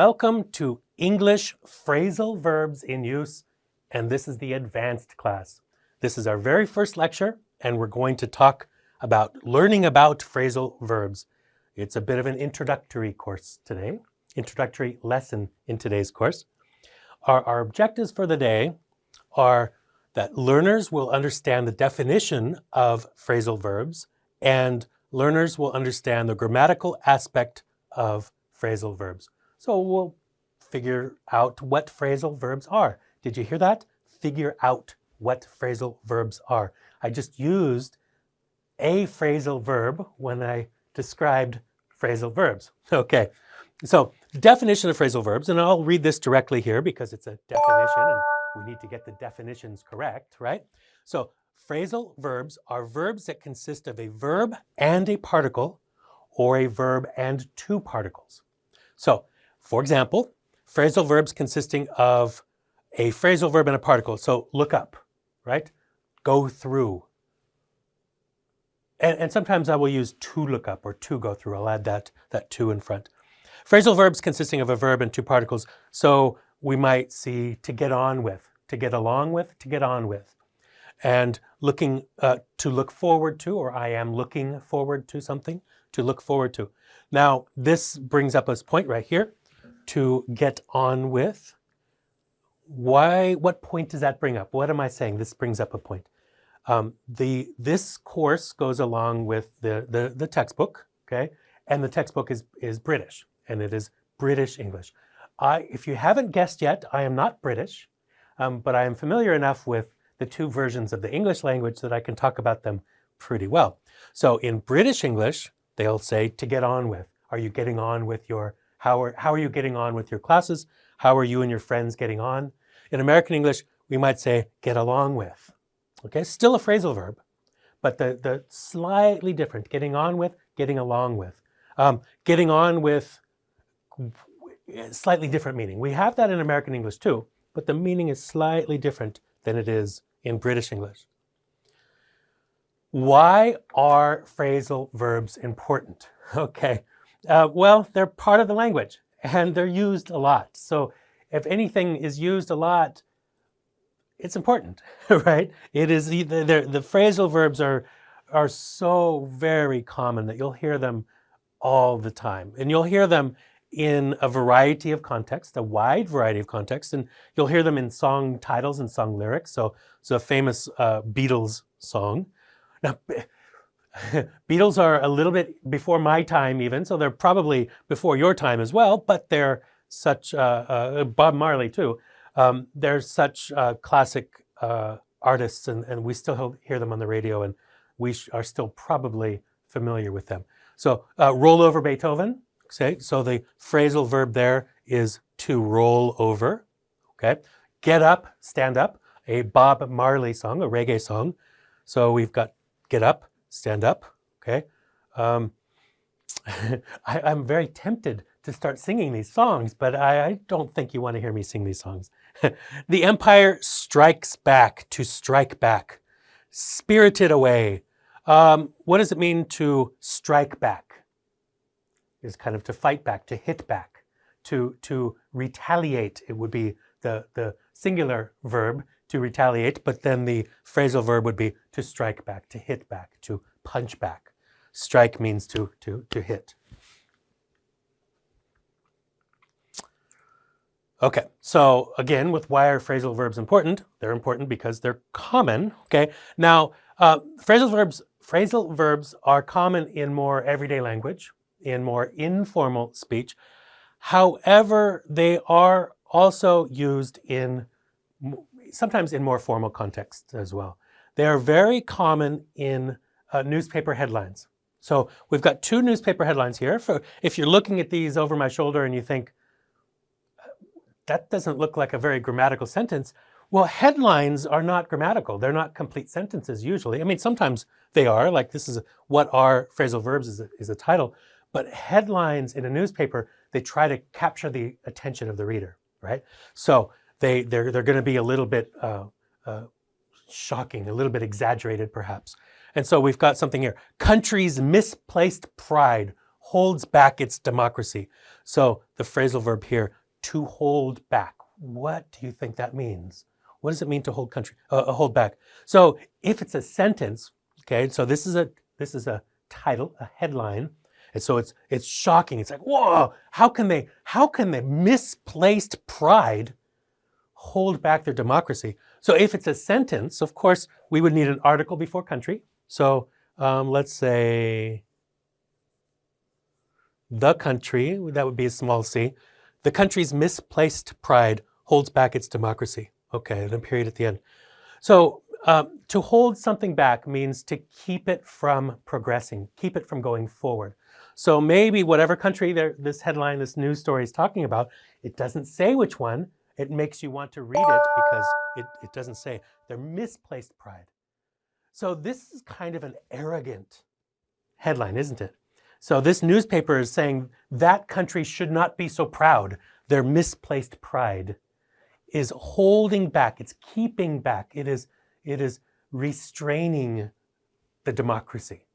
Welcome to English Phrasal Verbs in Use, and this is the advanced class. This is our very first lecture, and we're going to talk about learning about phrasal verbs. It's a bit of an introductory course today, introductory lesson in today's course. Our objectives for the day are that learners will understand the definition of phrasal verbs, and learners will understand the grammatical aspect of phrasal verbs. So we'll figure out what phrasal verbs are. Did you hear that? Figure out what phrasal verbs are. I just used a phrasal verb when I described phrasal verbs. Okay, so definition of phrasal verbs, and I'll read this directly here because it's a definition and we need to get the definitions correct, right? So phrasal verbs are verbs that consist of a verb and a particle or a verb and two particles. So, for example, phrasal verbs consisting of a phrasal verb and a particle. So look up, right? Go through. And sometimes I will use to look up or to go through. I'll add that to in front. Phrasal verbs consisting of a verb and two particles. So we might see to get on with, to get along with, to get on with. And looking to look forward to, or I am looking forward to something, to look forward to. Now, this brings up this point right here, to get on with. What point does that bring up? What am I saying? This brings up a point. This course goes along with the textbook, okay? And the textbook is British, and it is British English. If you haven't guessed yet, I am not British, but I am familiar enough with the two versions of the English language that I can talk about them pretty well. So in British English, they'll say to get on with. Are you getting on with your, how are you getting on with your classes? How are you and your friends getting on? In American English, we might say get along with. Okay, still a phrasal verb, but the slightly different, getting on with, getting along with. Getting on with, slightly different meaning. We have that in American English too, but the meaning is slightly different than it is in British English. Why are phrasal verbs important? Okay, well, they're part of the language and they're used a lot. So if anything is used a lot, it's important, right? It is the phrasal verbs are so very common that you'll hear them all the time, and you'll hear them in a variety of contexts, a wide variety of contexts, and you'll hear them in song titles and song lyrics. So it's a famous Beatles song. Now, Beatles are a little bit before my time even, so they're probably before your time as well, but they're such, Bob Marley too, they're such classic artists, and we still hear them on the radio, and we are still probably familiar with them. So roll over Beethoven. Okay, so the phrasal verb there is to roll over. Okay, get up, stand up, a Bob Marley song, a reggae song. So we've got get up, stand up. Okay, I'm very tempted to start singing these songs, but I don't think you want to hear me sing these songs. The Empire strikes back, to strike back, spirited away. What does it mean to strike back? Is kind of to fight back, to hit back, to retaliate. It would be the singular verb, to retaliate, but then the phrasal verb would be to strike back, to hit back, to punch back. Strike means to hit. Okay, so again, with why are phrasal verbs important? They're important because they're common. Okay, now phrasal verbs are common in more everyday language, in more informal speech. However, they are also used sometimes in more formal contexts as well. They are very common in newspaper headlines. So we've got two newspaper headlines here. If you're looking at these over my shoulder and you think, that doesn't look like a very grammatical sentence. Well, headlines are not grammatical. They're not complete sentences usually. I mean, sometimes they are, like this is what are phrasal verbs is a title. But headlines in a newspaper, they try to capture the attention of the reader, right? So they're going to be a little bit shocking, a little bit exaggerated perhaps. And so we've got something here. Country's misplaced pride holds back its democracy. So the phrasal verb here, to hold back. What do you think that means? What does it mean to hold back? So if it's a sentence, okay, so this is a title, a headline, and so it's shocking. It's like, whoa, how can they misplaced pride hold back their democracy? So if it's a sentence, of course, we would need an article before country. So let's say the country, that would be a small c. The country's misplaced pride holds back its democracy. Okay, and a period at the end. So to hold something back means to keep it from progressing, keep it from going forward. So maybe whatever country this headline, this news story is talking about, it doesn't say which one. It makes you want to read it because it doesn't say. They're misplaced pride. So this is kind of an arrogant headline, isn't it? So this newspaper is saying that country should not be so proud. Their misplaced pride is holding back. It's keeping back. It is restraining the democracy.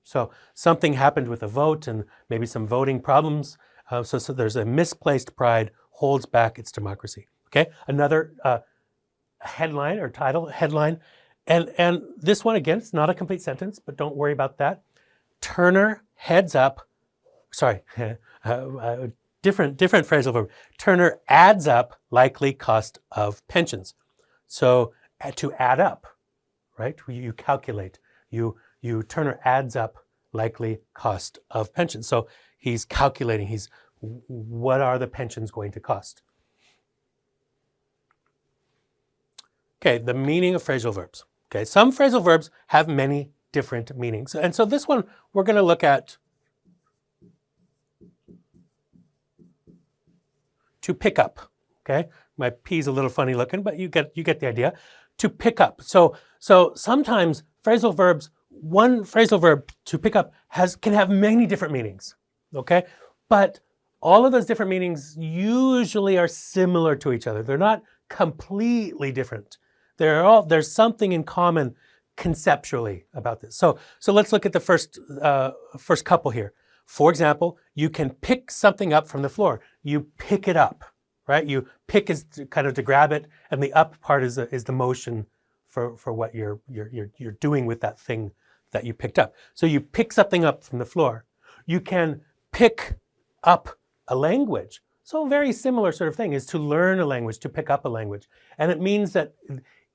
So something happened with a vote and maybe some voting problems. So there's a misplaced pride holds back its democracy. Okay, another headline or title, headline. And this one, again, it's not a complete sentence, but don't worry about that. Turner heads up, different phrasal verb. Turner adds up likely cost of pensions. So to add up, right? You calculate. Turner adds up likely cost of pensions. So he's calculating. What are the pensions going to cost? Okay, the meaning of phrasal verbs. Okay, some phrasal verbs have many different meanings. And so this one we're going to look at to pick up. Okay, my P is a little funny looking, but you get the idea. To pick up. So sometimes phrasal verbs, one phrasal verb to pick up can have many different meanings. Okay, but all of those different meanings usually are similar to each other. They're not completely different. There's something in common conceptually about this. So let's look at the first couple here. For example, you can pick something up from the floor. You pick it up, right? You pick is kind of to grab it, and the up part is the motion for what you're doing with that thing that you picked up. So you pick something up from the floor. You can pick up a language. So a very similar sort of thing is to learn a language, to pick up a language. And it means that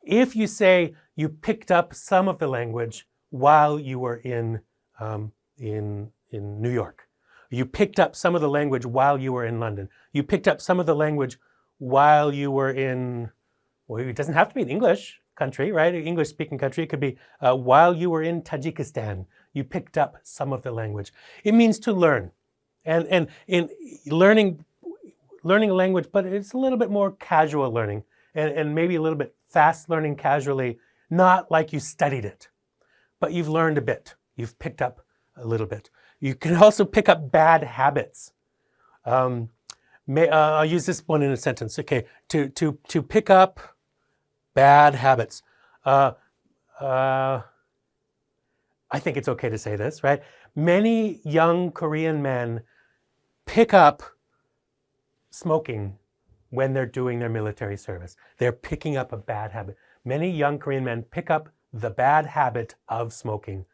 if you say you picked up some of the language while you were in New York, you picked up some of the language while you were in London, you picked up some of the language while you were in, well, it doesn't have to be an English country, right? An English-speaking country. It could be while you were in Tajikistan, you picked up some of the language. It means to learn. And in learning a language, but it's a little bit more casual learning and maybe a little bit fast learning casually, not like you studied it, but you've learned a bit. You've picked up a little bit. You can also pick up bad habits. I'll use this one in a sentence. Okay, to pick up bad habits. I think it's okay to say this, right? Many young Korean men pick up smoking when they're doing their military service. They're picking up a bad habit. Many young Korean men pick up the bad habit of smoking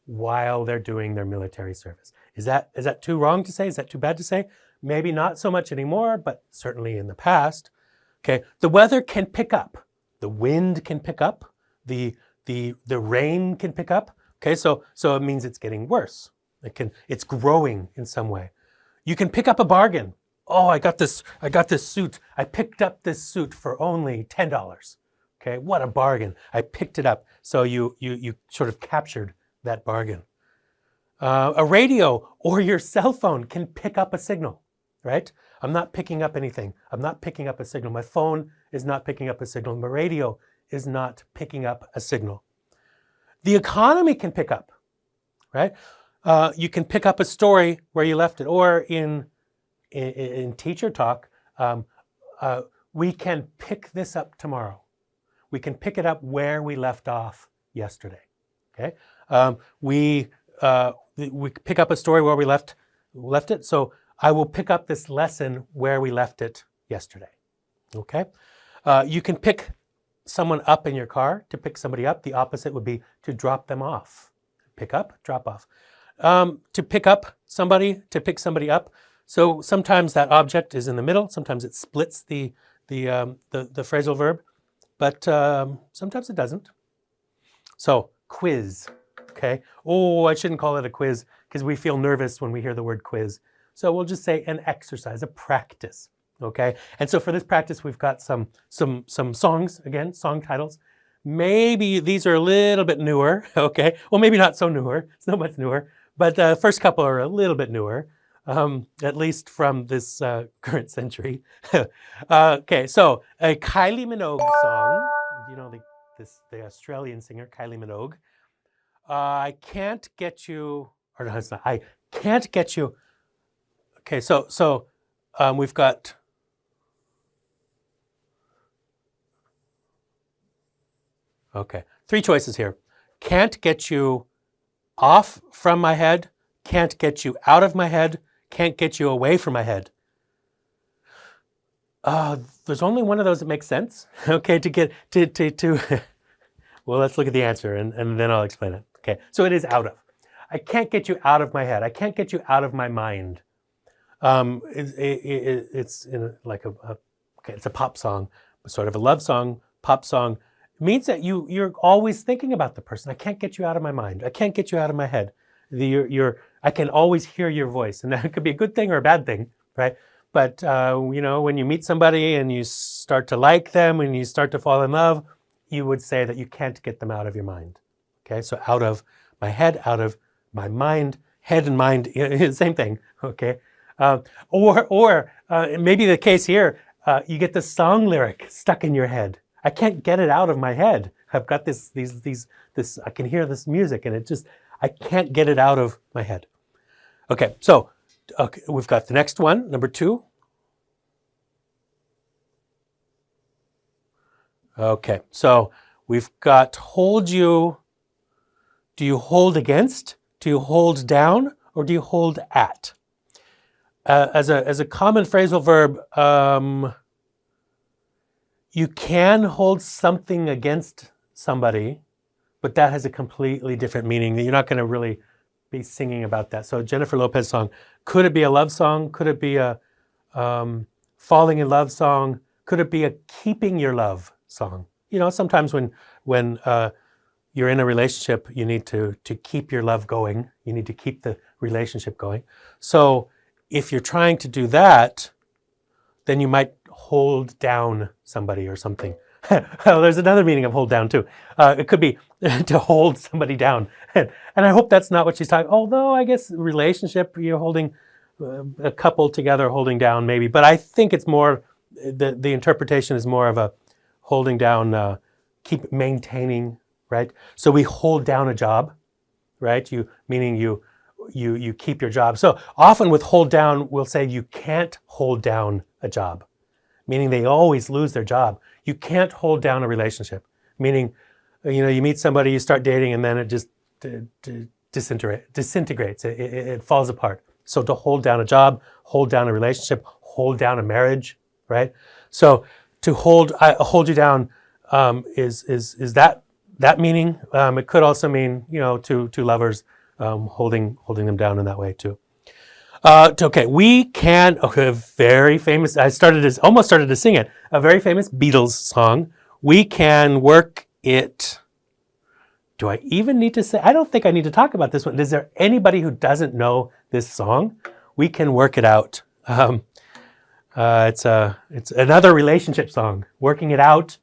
while they're doing their military service. Is that too wrong to say? Is that too bad to say? Maybe not so much anymore, but certainly in the past. Okay, the weather can pick up. The wind can pick up. The rain can pick up. Okay, so it means it's getting worse. It's growing in some way. You can pick up a bargain. Oh, I got this suit. I picked up this suit for only $10. Okay, what a bargain. I picked it up. So you sort of captured that bargain. A radio or your cell phone can pick up a signal, right? I'm not picking up anything. I'm not picking up a signal. My phone is not picking up a signal. My radio is not picking up a signal. The economy can pick up, right? You can pick up a story where you left it, or in teacher talk, we can pick this up tomorrow. We can pick it up where we left off yesterday. Okay, we pick up a story where we left left it. So I will pick up this lesson where we left it yesterday. Okay? You can pick someone up in your car. To pick somebody up, the opposite would be to drop them off. Pick up, drop off. To pick up somebody, to pick somebody up. So sometimes that object is in the middle. Sometimes it splits the phrasal verb, but sometimes it doesn't. So quiz. Okay. Oh, I shouldn't call it a quiz because we feel nervous when we hear the word quiz. So we'll just say an exercise, a practice. Okay. And so for this practice, we've got some songs, again, song titles. Maybe these are a little bit newer. Okay. Well, maybe not so newer. It's not much newer, but the first couple are a little bit newer, at least from this current century. Okay. So a Kylie Minogue song, you know, the Australian singer, Kylie Minogue. I can't get you, or no, it's not. I can't get you. Okay, so we've got. Okay, 3 choices here. Can't get you off from my head. Can't get you out of my head. Can't get you away from my head. There's only one of those that makes sense. Okay, to get to. Well, let's look at the answer and then I'll explain it. Okay, so it is out of. I can't get you out of my head. I can't get you out of my mind. It's in it's a pop song, sort of a love song, pop song. It means that you're always thinking about the person. I can't get you out of my mind. I can't get you out of my head. I can always hear your voice, and that could be a good thing or a bad thing, right? But you know, when you meet somebody and you start to like them and you start to fall in love, you would say that you can't get them out of your mind. Okay, so out of my head, out of my mind, head and mind, same thing. Okay, or maybe the case here, you get the song lyric stuck in your head. I can't get it out of my head. I've got this. I can hear this music, and I can't get it out of my head. Okay, so we've got the next one, number 2. Okay, so we've got hold you. Do you hold against? Do you hold down? Or do you hold at? As a common phrasal verb, you can hold something against somebody, but that has a completely different meaning. You're not going to really be singing about that. So Jennifer Lopez song, could it be a love song? Could it be a falling in love song? Could it be a keeping your love song? You know, sometimes when you're in a relationship, you need to keep your love going. You need to keep the relationship going. So if you're trying to do that, then you might hold down somebody or something. Well, there's another meaning of hold down too. It could be to hold somebody down. And I hope that's not what she's talking. Although I guess relationship, you're holding a couple together, holding down maybe. But I think it's more, the interpretation is more of a holding down, keep maintaining, right? So we hold down a job, right? Meaning you keep your job. So often with hold down, we'll say you can't hold down a job, meaning they always lose their job. You can't hold down a relationship, meaning, you know, you meet somebody, you start dating, and then it just disintegrates. It falls apart. So to hold down a job, hold down a relationship, hold down a marriage, right? So to hold you down is that meaning. It could also mean, you know, two lovers holding them down in that way too. Okay, we can, a very famous, almost started to sing it, a very famous Beatles song. We can work it. Do I even need to say, I don't think I need to talk about this one. Is there anybody who doesn't know this song? We can work it out. It's another relationship song. Working it out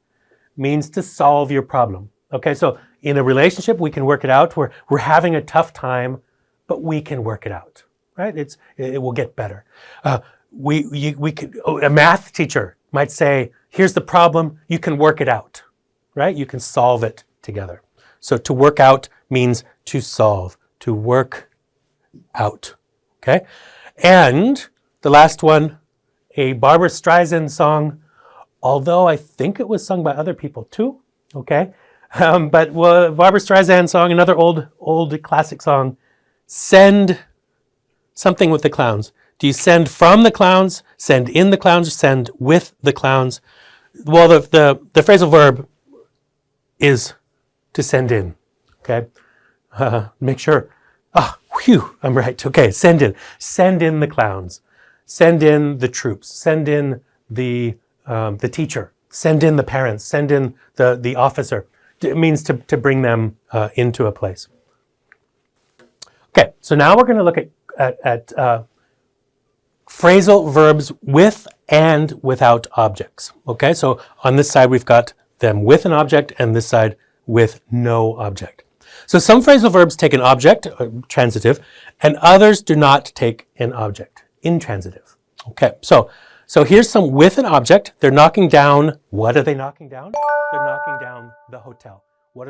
means to solve your problem. Okay, so in a relationship, we can work it out. We're having a tough time, but we can work it out. Right? It will get better. We could, a math teacher might say, here's the problem, you can work it out. Right? You can solve it together. So to work out means to solve, to work out. Okay? And the last one, a Barbra Streisand song, although I think it was sung by other people too. Okay? But Barbra Streisand song, another old classic song, Send something with the clowns? Do you send from the clowns, send in the clowns, send with the clowns? Well, the phrasal verb is to send in, okay? Make sure, whew, I'm right. Okay, send in. Send in the clowns. Send in the troops. Send in the teacher. Send in the parents. Send in the officer. It means to bring them into a place. Okay, so now we're going to look at phrasal verbs with and without objects. Okay, so on this side we've got them with an object and this side with no object. So some phrasal verbs take an object, transitive, and others do not take an object, intransitive. Okay, so here's some with an object. They're knocking down, what are they knocking down? They're knocking down the hotel. What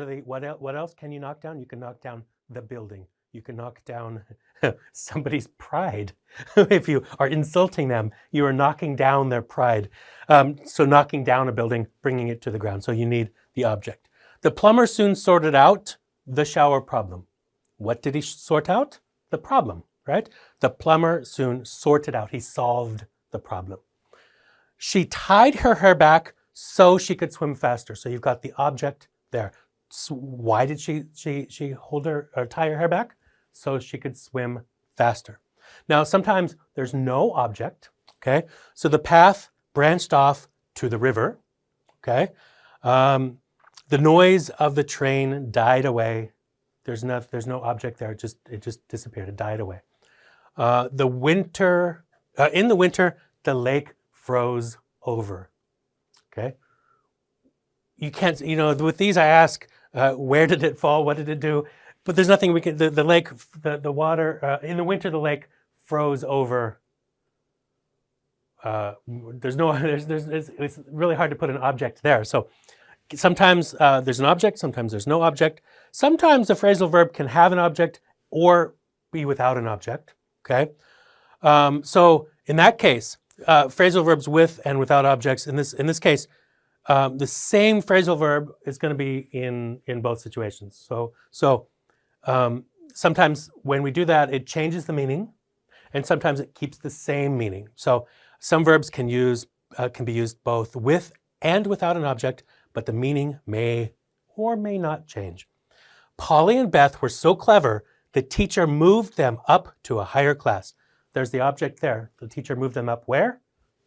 else can you knock down? You can knock down the building. You can knock down somebody's pride. If you are insulting them, you are knocking down their pride. So knocking down a building, bringing it to the ground. So you need the object. The plumber soon sorted out the shower problem. What did he sort out? The problem, right? The plumber soon sorted out. He solved the problem. She tied her hair back so she could swim faster. So you've got the object there. So why did she hold her or tie her hair back? So she could swim faster. Now, sometimes there's no object, okay? So the path branched off to the river, okay? The noise of the train died away. There's no object there. It just disappeared. It died away. In the winter, the lake froze over, okay? You can't, with these I ask, where did it fall? What did it do? But there's nothing we can, the lake, the water, in the winter, the lake froze over. It's really hard to put an object there. So sometimes there's an object, sometimes there's no object. Sometimes the phrasal verb can have an object or be without an object, okay? So in that case, phrasal verbs with and without objects, in this case, the same phrasal verb is going to be in both situations. So sometimes when we do that, it changes the meaning, and sometimes it keeps the same meaning. So some verbs can be used both with and without an object, but the meaning may or may not change. Polly and Beth were so clever, the teacher moved them up to a higher class. There's the object there. The teacher moved them up where?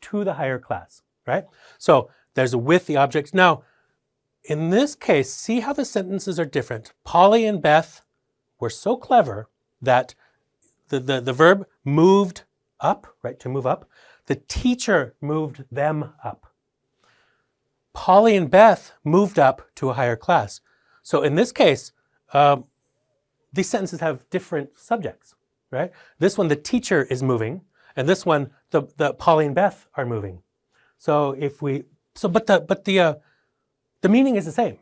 To the higher class, right? So there's a with the object. Now, in this case, see how the sentences are different. Polly and Beth were so clever that the verb moved up, right, to move up. The teacher moved them up. Polly and Beth moved up to a higher class. So in this case, these sentences have different subjects, right? This one, the teacher is moving, and this one, the Polly and Beth are moving. So the meaning is the same.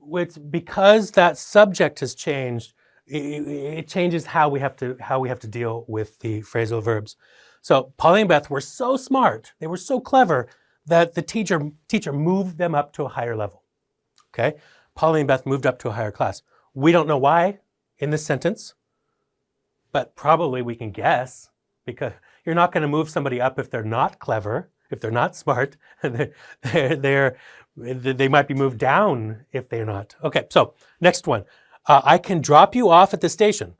It's because that subject has changed, it changes how we have to deal with the phrasal verbs. So Polly and Beth were so smart, they were so clever that the teacher moved them up to a higher level. Okay? Polly and Beth moved up to a higher class. We don't know why in this sentence, but probably we can guess, because you're not going to move somebody up if they're not clever, if they're not smart. They might be moved down if they're not. Okay, so next one. I can drop you off at the station.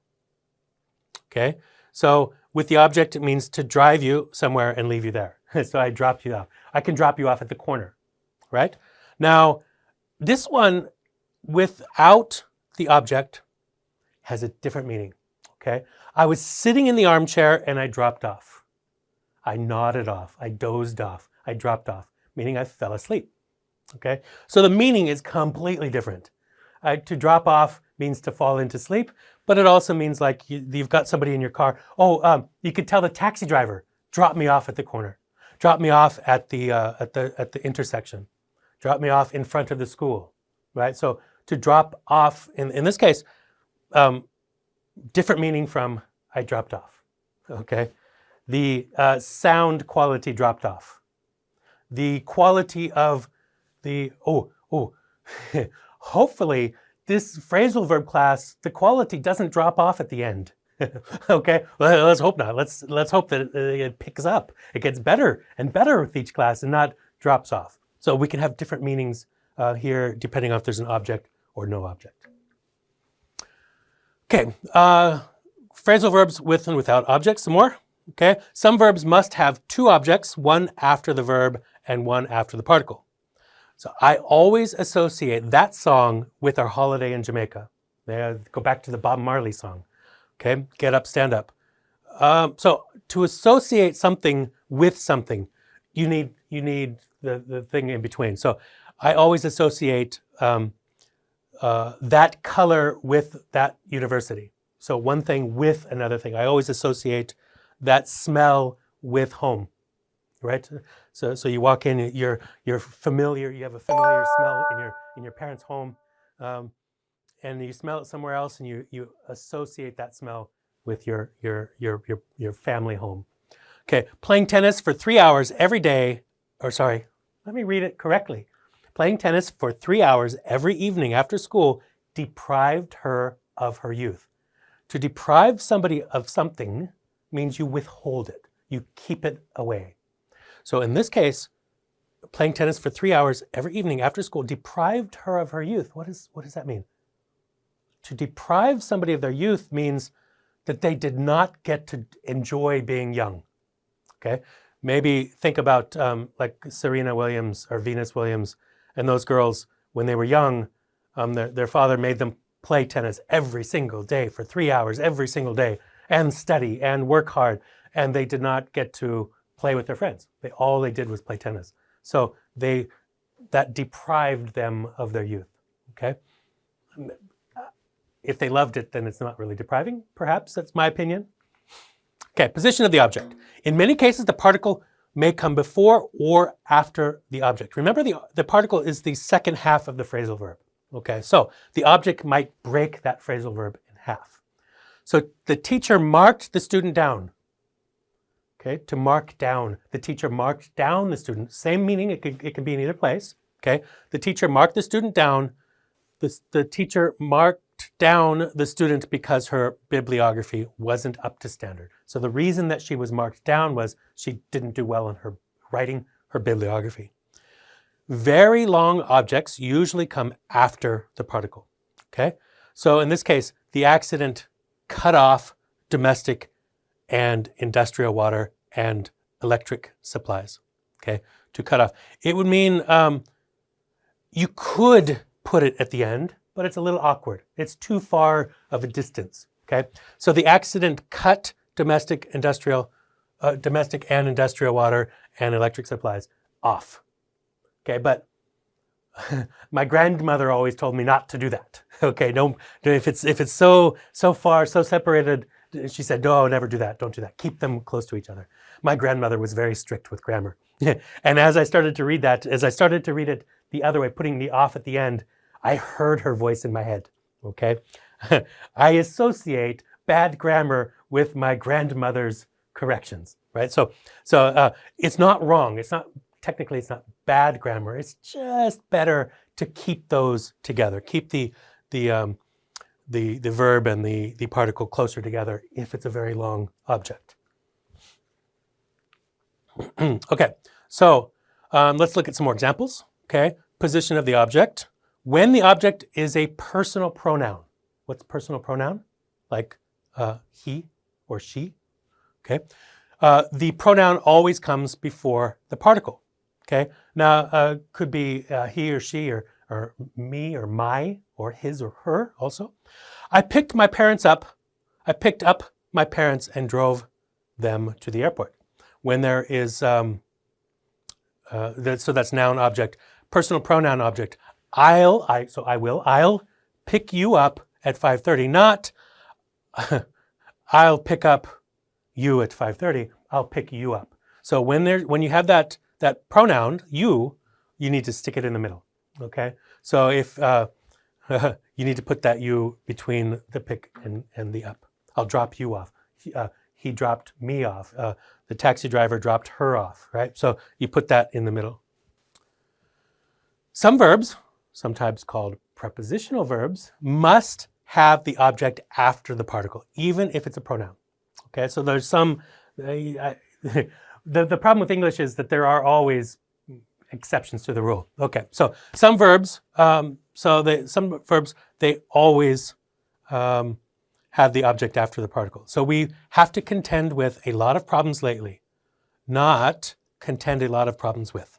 Okay, so with the object, it means to drive you somewhere and leave you there. So I drop you off. I can drop you off at the corner, right? Now, this one without the object has a different meaning, okay? I was sitting in the armchair and I dropped off. I nodded off. I dozed off. I dropped off, meaning I fell asleep, okay? So the meaning is completely different. To drop off means to fall into sleep, but it also means like you've got somebody in your car. You could tell the taxi driver, drop me off at the corner. Drop me off at the intersection. Drop me off in front of the school, right? So to drop off, in this case, different meaning from I dropped off, okay? The sound quality dropped off. The quality of the, hopefully this phrasal verb class, the quality doesn't drop off at the end. Okay, well, let's hope not. Let's hope that it picks up. It gets better and better with each class and not drops off. So we can have different meanings here depending on if there's an object or no object. Okay, phrasal verbs with and without objects, some more. Okay, some verbs must have two objects, one after the verb and one after the particle. So I always associate that song with our holiday in Jamaica. Go back to the Bob Marley song. Okay, get up, stand up. So to associate something with something, you need the thing in between. So I always associate that color with that university. So one thing with another thing. I always associate that smell with home, right? So you walk in, you're familiar. You have a familiar smell in your parents' home, and you smell it somewhere else, and you associate that smell with your family home. Okay, playing tennis for 3 hours every day. Or sorry, let me read it correctly. Playing tennis for 3 hours every evening after school deprived her of her youth. To deprive somebody of something means you withhold it. You keep it away. So in this case, playing tennis for 3 hours every evening after school deprived her of her youth. What does that mean? To deprive somebody of their youth means that they did not get to enjoy being young. Okay? Maybe think about like Serena Williams or Venus Williams and those girls when they were young, their father made them play tennis every single day for 3 hours every single day and study and work hard, and they did not get to play with their friends. All they did was play tennis. So that deprived them of their youth. Okay? If they loved it, then it's not really depriving, perhaps. That's my opinion. Okay, position of the object. In many cases, the particle may come before or after the object. Remember, the particle is the second half of the phrasal verb. Okay, so the object might break that phrasal verb in half. So the teacher marked the student down. Okay, to mark down. The teacher marked down the student. Same meaning, it can be in either place. Okay, the teacher marked the student down. The teacher marked down the student because her bibliography wasn't up to standard. So the reason that she was marked down was she didn't do well in her writing her bibliography. Very long objects usually come after the particle. Okay, so in this case, the accident cut off domestic and industrial water and electric supplies. Okay, to cut off. It would mean you could put it at the end, but it's a little awkward. It's too far of a distance. Okay, so the accident cut domestic and industrial water and electric supplies off. Okay, but my grandmother always told me not to do that. Okay, if it's so far, so separated, she said, no, never do that. Don't do that. Keep them close to each other. My grandmother was very strict with grammar. And as I started to read it the other way, putting the off at the end, I heard her voice in my head. Okay, I associate bad grammar with my grandmother's corrections, right? So it's not wrong. Technically, it's not bad grammar. It's just better to keep those together. Keep the verb and the particle closer together if it's a very long object. Okay, so let's look at some more examples. Okay, position of the object. When the object is a personal pronoun. What's personal pronoun? Like he or she. Okay, the pronoun always comes before the particle. Okay, now could be he or she or me or my or his or her also. I picked up my parents and drove them to the airport. When there is, so that's noun object, personal pronoun object. I'll pick you up at 5:30, not I'll pick up you at 5:30, I'll pick you up. So when you have that pronoun, you need to stick it in the middle, okay? So if you need to put that you between the pick and the up. I'll drop you off. He dropped me off. The taxi driver dropped her off, right? So you put that in the middle. Some verbs, sometimes called prepositional verbs, must have the object after the particle, even if it's a pronoun. Okay, so there's some, the problem with English is that there are always exceptions to the rule. Okay, so some verbs, they always have the object after the particle. So we have to contend with a lot of problems lately, not contend a lot of problems with.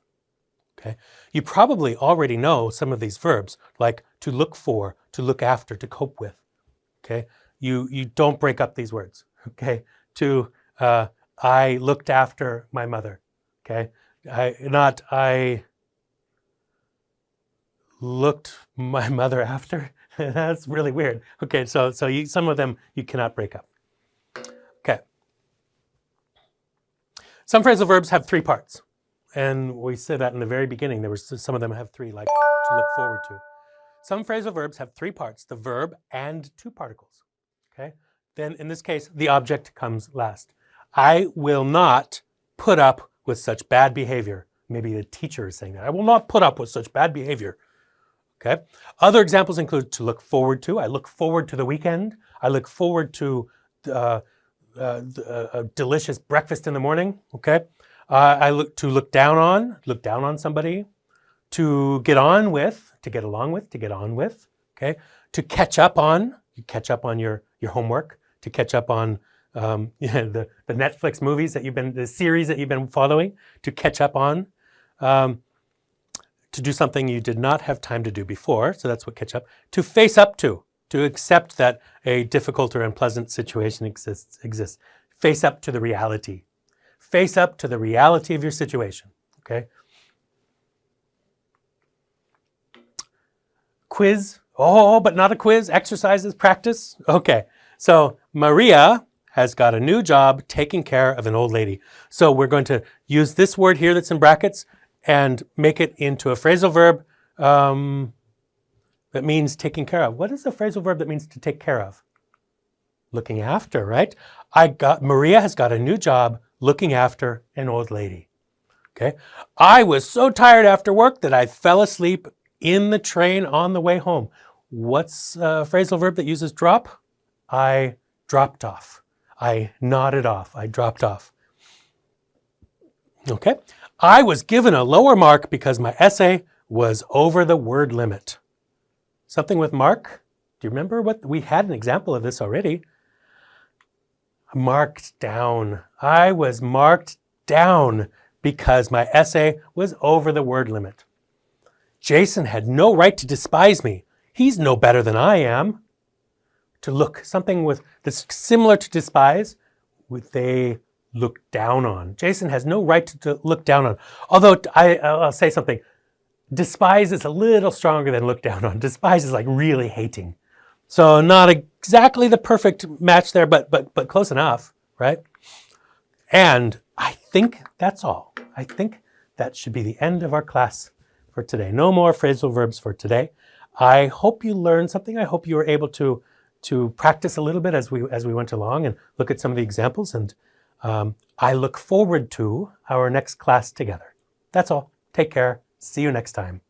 Okay, you probably already know some of these verbs, like to look for, to look after, to cope with. Okay, you don't break up these words. Okay, to I looked after my mother. Okay, I looked my mother after. That's really weird. Okay, so some of them you cannot break up. Okay. Some phrasal verbs have three parts. And we said that in the very beginning. There was some of them have three, like to look forward to. Some phrasal verbs have three parts, the verb and two particles. Okay? Then in this case, the object comes last. I will not put up with such bad behavior. Maybe the teacher is saying that. I will not put up with such bad behavior. Okay. Other examples include to look forward to. I look forward to the weekend. I look forward to a delicious breakfast in the morning. Okay. I look down on somebody. To get on with, to get along with, to get on with. Okay. To catch up on. You catch up on your homework. To catch up on the Netflix movies the series that you've been following. To catch up on. To do something you did not have time to do before, so that's what catch up. To face up to accept that a difficult or unpleasant situation exists. Face up to the reality. Face up to the reality of your situation, okay? Quiz, but not a quiz, exercises, practice. Okay, so Maria has got a new job taking care of an old lady. So we're going to use this word here that's in brackets and make it into a phrasal verb that means taking care of. What is a phrasal verb that means to take care of? Looking after, right? Maria has got a new job looking after an old lady. Okay. I was so tired after work that I fell asleep in the train on the way home. What's a phrasal verb that uses drop? I dropped off. I nodded off. I dropped off. Okay. I was given a lower mark because my essay was over the word limit. Something with mark? Do you remember what we had an example of this already? Marked down. I was marked down because my essay was over the word limit. Jason had no right to despise me. He's no better than I am. To look, something that's similar to despise, they look down on. Jason has no right to look down on. Although I'll say something. Despise is a little stronger than look down on. Despise is like really hating. So not exactly the perfect match there, but close enough, right? And I think that's all. I think that should be the end of our class for today. No more phrasal verbs for today. I hope you learned something. I hope you were able to practice a little bit as we went along and look at some of the examples. And I look forward to our next class together. That's all. Take care. See you next time.